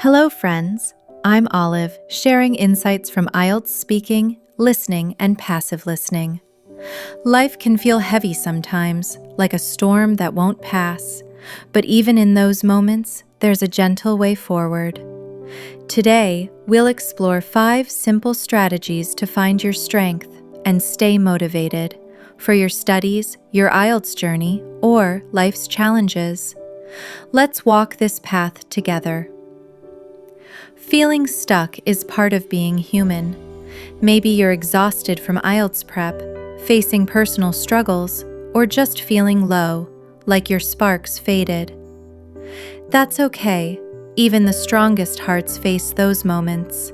Hello, friends. I'm Olive, sharing insights from IELTS speaking, listening, and passive listening. Life can feel heavy sometimes, like a storm that won't pass, but even in those moments, there's a gentle way forward. Today, we'll explore 5 simple strategies to find your strength and stay motivated for your studies, your IELTS journey, or life's challenges. Let's walk this path together. Feeling stuck is part of being human. Maybe you're exhausted from IELTS prep, facing personal struggles, or just feeling low, like your sparks faded. That's okay. Even the strongest hearts face those moments.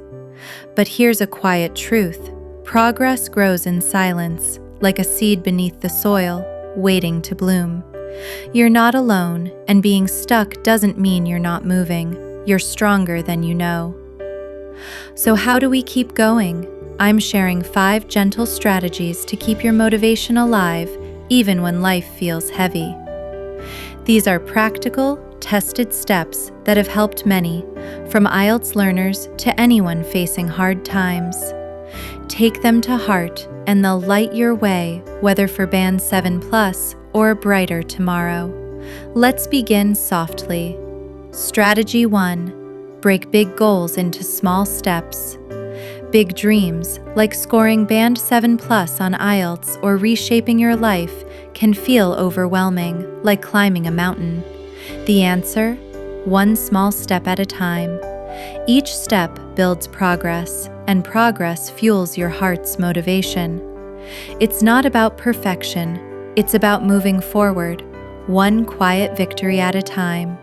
But here's a quiet truth. Progress grows in silence, like a seed beneath the soil, waiting to bloom. You're not alone, and being stuck doesn't mean you're not moving. You're stronger than you know. So how do we keep going? I'm sharing 5 gentle strategies to keep your motivation alive, even when life feels heavy. These are practical, tested steps that have helped many, from IELTS learners to anyone facing hard times. Take them to heart, and they'll light your way, whether for Band 7+ or a brighter tomorrow. Let's begin softly. Strategy 1. Break big goals into small steps. Big dreams, like scoring Band 7+ on IELTS or reshaping your life, can feel overwhelming, like climbing a mountain. The answer? One small step at a time. Each step builds progress, and progress fuels your heart's motivation. It's not about perfection, it's about moving forward, one quiet victory at a time.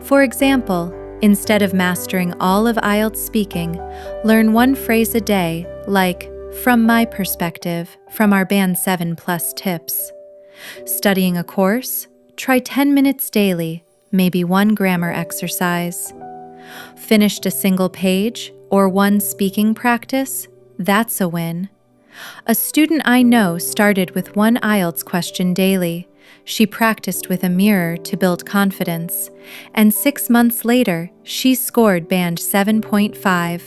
For example, instead of mastering all of IELTS speaking, learn one phrase a day, like, "From my perspective," from our Band 7+ tips. Studying a course? Try 10 minutes daily, maybe one grammar exercise. Finished a single page or one speaking practice? That's a win. A student I know started with one IELTS question daily. She practiced with a mirror to build confidence, and 6 months later, she scored Band 7.5.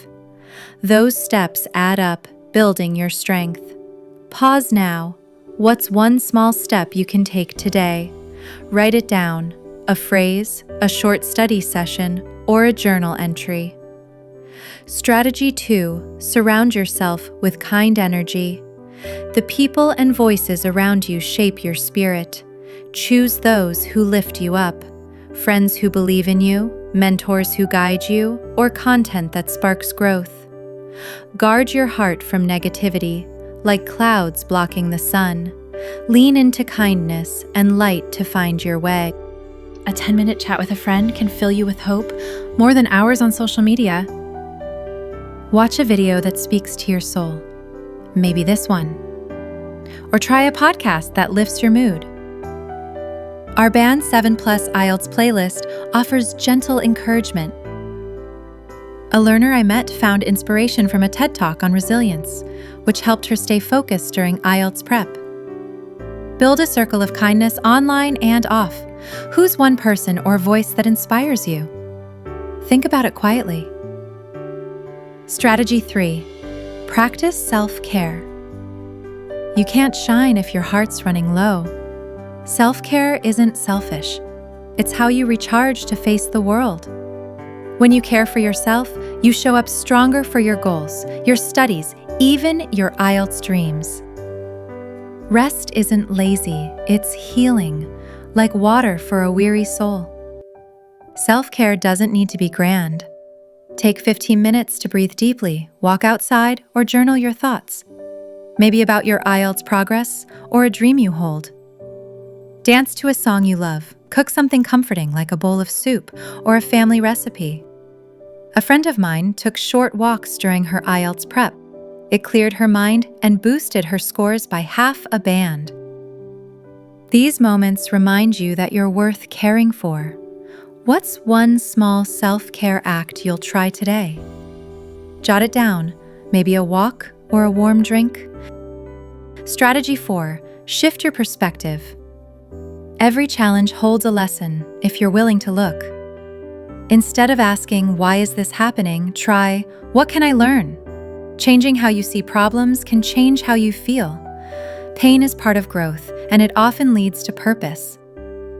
Those steps add up, building your strength. Pause now. What's one small step you can take today? Write it down, a phrase, a short study session, or a journal entry. Strategy 2. Surround yourself with kind energy. The people and voices around you shape your spirit. Choose those who lift you up. Friends who believe in you, mentors who guide you, or content that sparks growth. Guard your heart from negativity, like clouds blocking the sun. Lean into kindness and light to find your way. A 10-minute chat with a friend can fill you with hope more than hours on social media. Watch a video that speaks to your soul. Maybe this one. Or try a podcast that lifts your mood. Our Band 7+ IELTS playlist offers gentle encouragement. A learner I met found inspiration from a TED Talk on resilience, which helped her stay focused during IELTS prep. Build a circle of kindness online and off. Who's one person or voice that inspires you? Think about it quietly. Strategy 3. Practice self-care. You can't shine if your heart's running low. Self-care isn't selfish. It's how you recharge to face the world. When you care for yourself, you show up stronger for your goals, your studies, even your IELTS dreams. Rest isn't lazy, it's healing, like water for a weary soul. Self-care doesn't need to be grand. Take 15 minutes to breathe deeply, walk outside, or journal your thoughts. Maybe about your IELTS progress or a dream you hold. Dance to a song you love. Cook something comforting like a bowl of soup or a family recipe. A friend of mine took short walks during her IELTS prep. It cleared her mind and boosted her scores by half a band. These moments remind you that you're worth caring for. What's one small self-care act you'll try today? Jot it down, maybe a walk or a warm drink. Strategy 4. Shift your perspective. Every challenge holds a lesson if you're willing to look. Instead of asking, "Why is this happening?" try, "What can I learn?" Changing how you see problems can change how you feel. Pain is part of growth, and it often leads to purpose.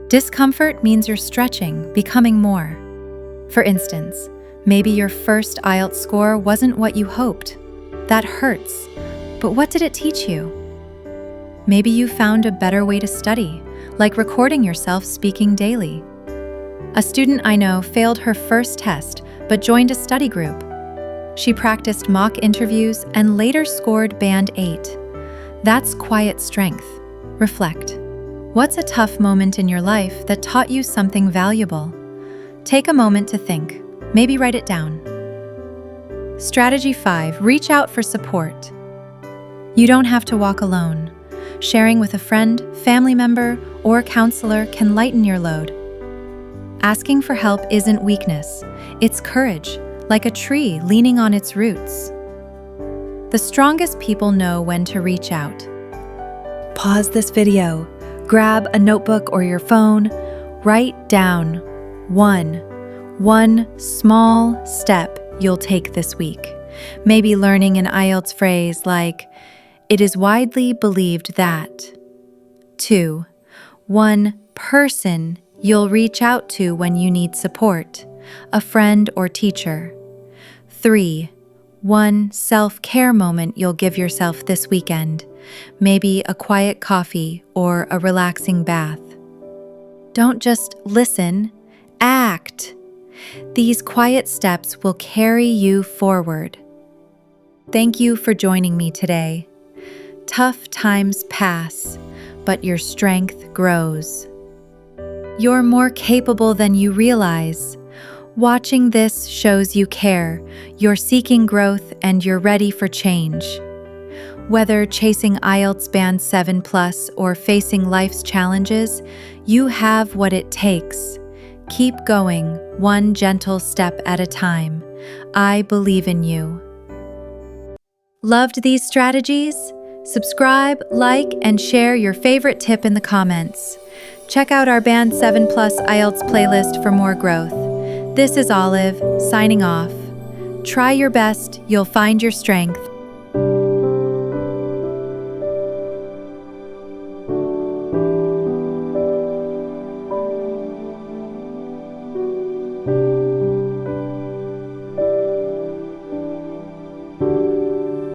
Discomfort means you're stretching, becoming more. For instance, maybe your first IELTS score wasn't what you hoped. That hurts, but what did it teach you? Maybe you found a better way to study, like recording yourself speaking daily. A student I know failed her first test, but joined a study group. She practiced mock interviews and later scored Band 8. That's quiet strength. Reflect. What's a tough moment in your life that taught you something valuable? Take a moment to think. Maybe write it down. Strategy 5. Reach out for support. You don't have to walk alone. Sharing with a friend, family member, or counselor can lighten your load. Asking for help isn't weakness. It's courage, like a tree leaning on its roots. The strongest people know when to reach out. Pause this video. Grab a notebook or your phone. Write down one small step you'll take this week. Maybe learning an IELTS phrase like, "It is widely believed that." 2. One person you'll reach out to when you need support, a friend or teacher. 3. One self-care moment you'll give yourself this weekend, maybe a quiet coffee or a relaxing bath. Don't just listen, act. These quiet steps will carry you forward. Thank you for joining me today. Tough times pass, but your strength grows. You're more capable than you realize. Watching this shows you care, you're seeking growth, and you're ready for change. Whether chasing IELTS Band 7+ or facing life's challenges, you have what it takes. Keep going, one gentle step at a time. I believe in you. Loved these strategies? Subscribe, like, and share your favorite tip in the comments. Check out our Band 7+ IELTS playlist for more growth. This is Olive, signing off. Try your best, you'll find your strength.